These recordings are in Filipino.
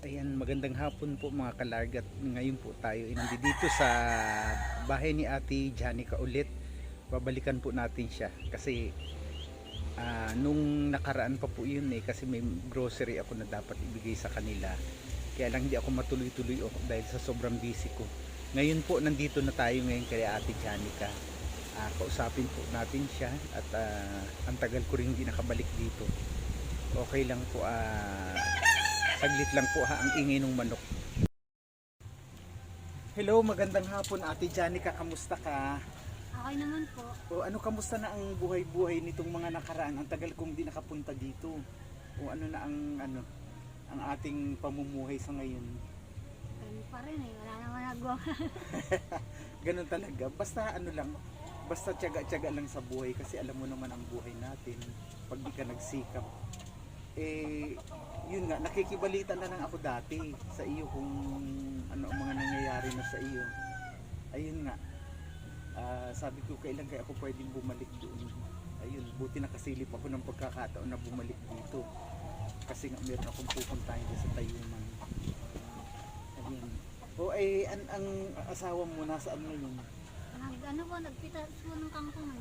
Ayan, magandang hapon po mga kalargat. Ngayon po tayo ay nandito sa bahay ni Ate Janica ulit. Babalikan po natin siya kasi nung nakaraan pa po yun kasi may grocery ako na dapat ibigay sa kanila. Kaya lang hindi ako matuloy-tuloy dahil sa sobrang busy ko. Ngayon po nandito na tayo ngayon kay Ate Janica. Kausapin po natin siya at ang tagal ko rin hindi nakabalik dito. Okay lang po, saglit lang po ang ingay ng manok. Hello, magandang hapon Ate Janica, kamusta ka? Okay naman po. O ano, kamusta na ang buhay-buhay nitong mga nakaraan? Ang tagal kong di nakapunta dito. O ano na ang ating pamumuhay sa ngayon? Ganun pa rin eh. Wala naman nagawa. Ganun talaga. Basta basta tiyaga-tiyaga lang sa buhay kasi alam mo naman ang buhay natin pag di ka nagsikap. Yun nga, nakikibalita na lang ako dati sa iyo kung ano ang mga nangyayari na sa iyo. Ayun nga, sabi ko kailan kaya ako pwedeng bumalik doon. Ayun, buti nakasilip ako ng pagkakataon na bumalik dito kasi nga meron akong pupuntahin sa Tayuman. Ayun. Ang asawa mo nasaan ngayon? Nagpitas po ng kangkong.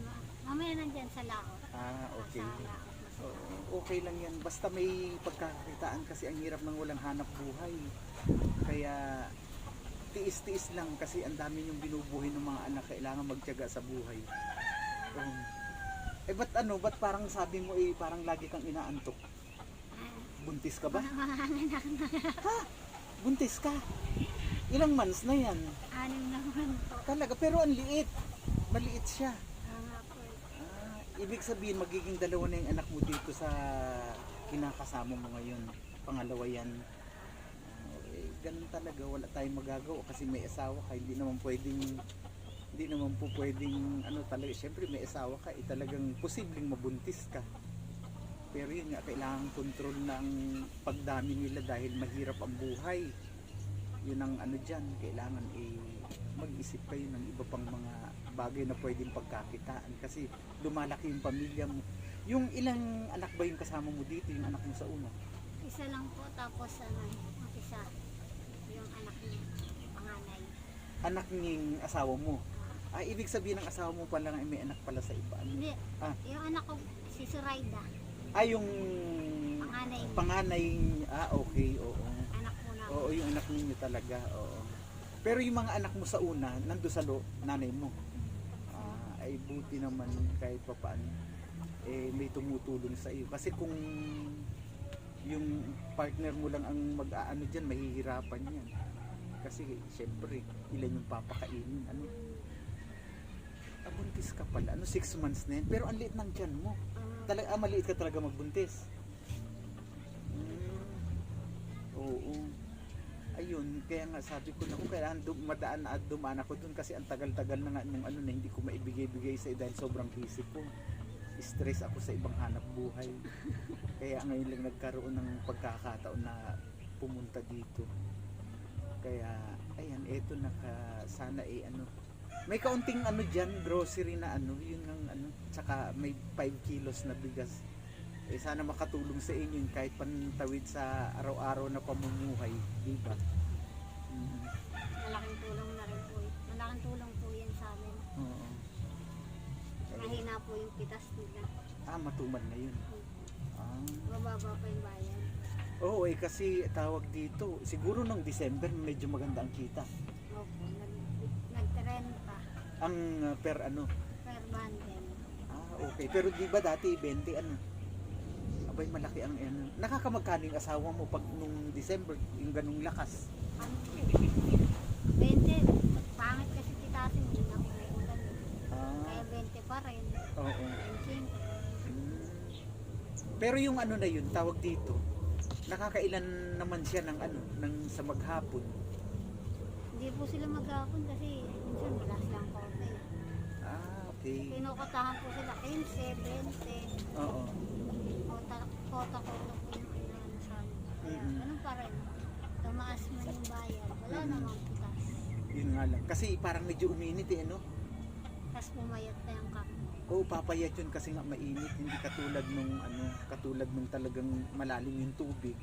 Mamaya nandyan sa laot. Okay. Sa laot. Okay lang yan, basta may pagkakakitaan kasi ang hirap ng walang hanap buhay. Kaya tiis-tiis lang kasi ang dami yung binubuhay ng mga anak, kailangan magtiyaga sa buhay. Ba't parang sabi mo parang lagi kang inaantok? Buntis ka ba? Ha? Buntis ka? Ilang months na yan? 6 naman po. Talaga, pero ang liit. Maliit siya. Nga po. Ibig sabihin magiging dalawa na yung anak mo dito sa kinakasama mo ngayon. Pangalawa yan. Ganun talaga, wala tayong magagawa kasi may asawa ka, hindi naman po pwedeng talaga, syempre may asawa ka, talagang posibleng mabuntis ka. Pero yun nga, kailangan control ng pagdami nila dahil mahirap ang buhay. Yun ang dyan, kailangan mag-isip kayo ng iba pang mga bagay na pwedeng pagkakitaan kasi lumalaki yung pamilya mo. Yung ilang anak ba yung kasama mo dito, yung anak mo sa una? Isa lang po, tapos isa. Yung anak niya, panganay. Anak ng asawa mo? Ibig sabihin ng asawa mo pala nga may anak pala sa iba. Hindi, yung anak ko, si Suraida. Yung panganay. Okay, oo. Anak mo na. Oo, yung anak ninyo talaga, oo. Pero yung mga anak mo sa una, nando sa nanay mo. Ay buti naman kahit pa paano. May tumutulong sa iyo. Kasi kung yung partner mo lang ang mag-aano dyan, mahihirapan yan. Kasi syempre, ilan yung papakainin. Buntis ka pala. 6 months na yan. Pero ang liit ng tiyan mo. Maliit ka talaga magbuntis. Oo. Ayun, kaya nga sabi ko na kung kailangan dumaan ako dun kasi ang tagal-tagal na nga nung na hindi ko maibigay-bigay sa dahil sobrang busy ko. Stress ako sa ibang hanap buhay. Kaya ngayon lang nagkaroon ng pagkakataon na pumunta dito. Kaya ayan, eto sana may kaunting dyan, grocery na yun ang tsaka may 5 kilos na bigas. Sana makatulong sa inyo kahit pantawid sa araw-araw na pamumuhay, di ba? Malaking tulong na rin po. Malaking tulong po yan sa amin. Oo. Mahina po yung pitas nila. Matumal na yun. Mababa pa yung bayan. Oo, kasi tawag dito, siguro nung December medyo maganda ang kita. Opo, nag-trend pa. Ang per Per bundle. Okay. Pero di ba dati 20 Abay, malaki ang Nakakamagkano yung asawa mo pag nung December, yung ganung lakas? 20. Pangit kasi titasin, hindi na ako may ulan. Kaya 20 pa rin. Oo. 25. Pero yung na yun, tawag dito, nakakailan naman siya ng sa maghapon? Hindi po sila maghapon kasi minsan wala silang kote. Okay. Pinukotahan po sila 15, 20. Oo. Kota po yung sa amin. Kaya ganun pa rin. Tumaas man yung bayan. Wala namang pitas. Yun nga lang. Kasi parang medyo uminit Tapos pumayat na yung kami. Oo, papayat yun kasi nga mainit. Hindi katulad nung talagang malalim yung tubig.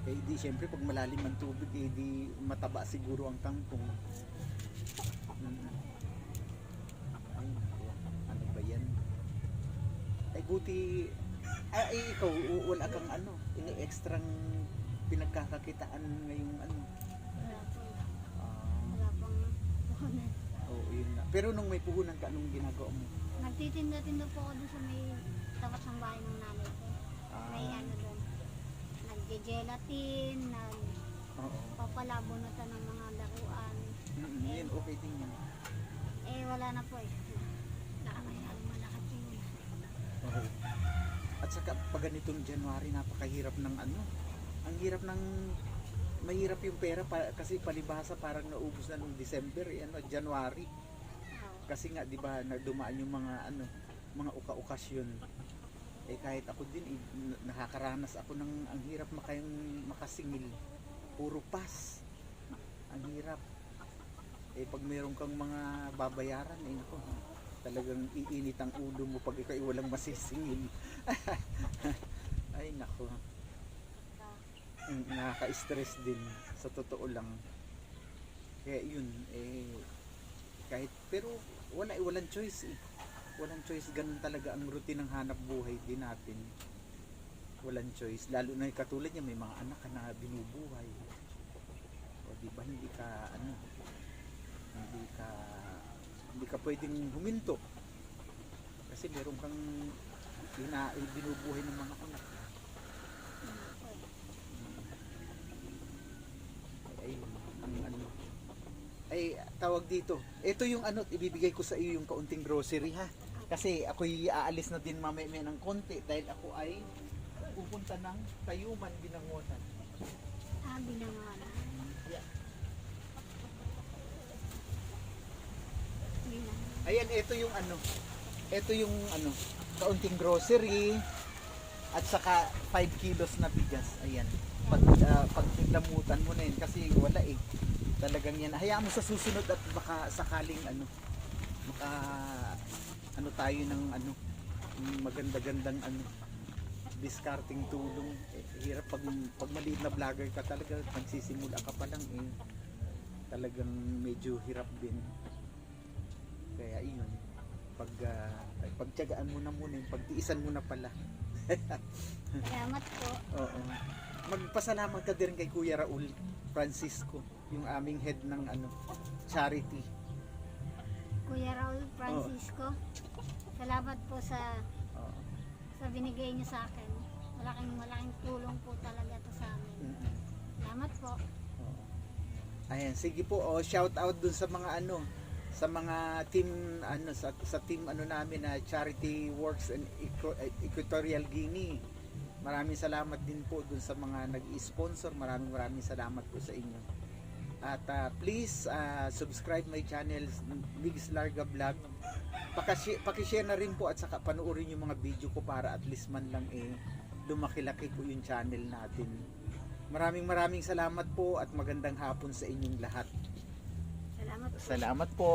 Eh di syempre pag malalim ang tubig eh di mataba siguro ang kangkong. Ay naku, ano ba yan? Ay buti, ay ikaw wala kang ano, ini extrang pinagkakakitaan ngayong ano. Wala po. Ah, Wala pang puhunan. oo yun na. Pero nung may puhunan ka, anong ginagawa mo? Nagtitinda-tinda po ako doon sa may tapat ng bahay ng nanay ko. May Ah, ano doon. Nagje-gelatin, oo. nagpapalabo na ta ng mga laruan. Yun, okay din yan. Eh wala na po eh. Nakakayang malakad yun. Oo. At saka pag ganitong January, napakahirap ng ano. Ang hirap ng, mahirap yung pera kasi palibhasa parang naubos na nung December, ano, January. Oo. Kasi nga 'di ba nagdumaan yung mga ano, mga okasyon. Eh kahit ako din nakakaranas ako ng ang hirap makasingil. Puro pass. Ang hirap. Eh pag mayroon kang mga babayaran, eh nako, talagang iinit ang ulo mo pag ikaw ay walang masisingil. Ay nako. Nakaka-stress din sa totoo lang. Kaya yun eh kahit pero walang choice eh. Walang choice, ganun talaga ang routine ng hanap buhay din natin. Walang choice, lalo na katulad niya may mga anak ka na binubuhay. O di ba hindi ka ano, hindi ka pwedeng huminto. Kasi meron kang binubuhay ng mga anak. Ay, ang ano. Ay, tawag dito. Ito yung ano, ibibigay ko sa iyo yung kaunting grocery ha. Kasi ako'y aalis na din mamaya ng konti dahil ako ay pupunta ng Tayuman, Binangonan. Binangonan. Yeah. Binangonan. Ayan, ito yung ano, kaunting grocery at saka 5 kilos na bigas. Ayan. Pag naglamutan mo na yun kasi wala eh. Talagang yan. Hayaan mo sa susunod at baka sakaling ano, ano tayo ng ano, maganda-gandang ano, discarding tulong. Eh, hirap pag maliit na vlogger ka talaga, nagsisimula ka pa lang eh. Talagang medyo hirap din. Kaya iyon, pagtiyagaan mo na muna, pagtiisan mo na pala. Salamat po. Oo. Magpasalamat ka din kay Kuya Raul Francisco, yung aming head ng ano, charity. Kuya Raul Francisco. Salamat po sa Oo. binigay niyo sa akin. Malaking tulong po talaga to sa amin. Mm-mm. Salamat po. Oo. Ayan, sige po, shout out dun sa mga ano, sa mga team ano sa team ano namin na Charity Works and Equatorial Guinea. Maraming salamat din po dun sa mga nag-sponsor. Maraming salamat po sa inyo. At please subscribe my channel Migs Larga Vlog. Paki-share na rin po at saka panoorin yung mga video ko para at least man lang lumaki-laki po yung channel natin. Maraming salamat po at magandang hapon sa inyong lahat. Salamat po. Salamat po.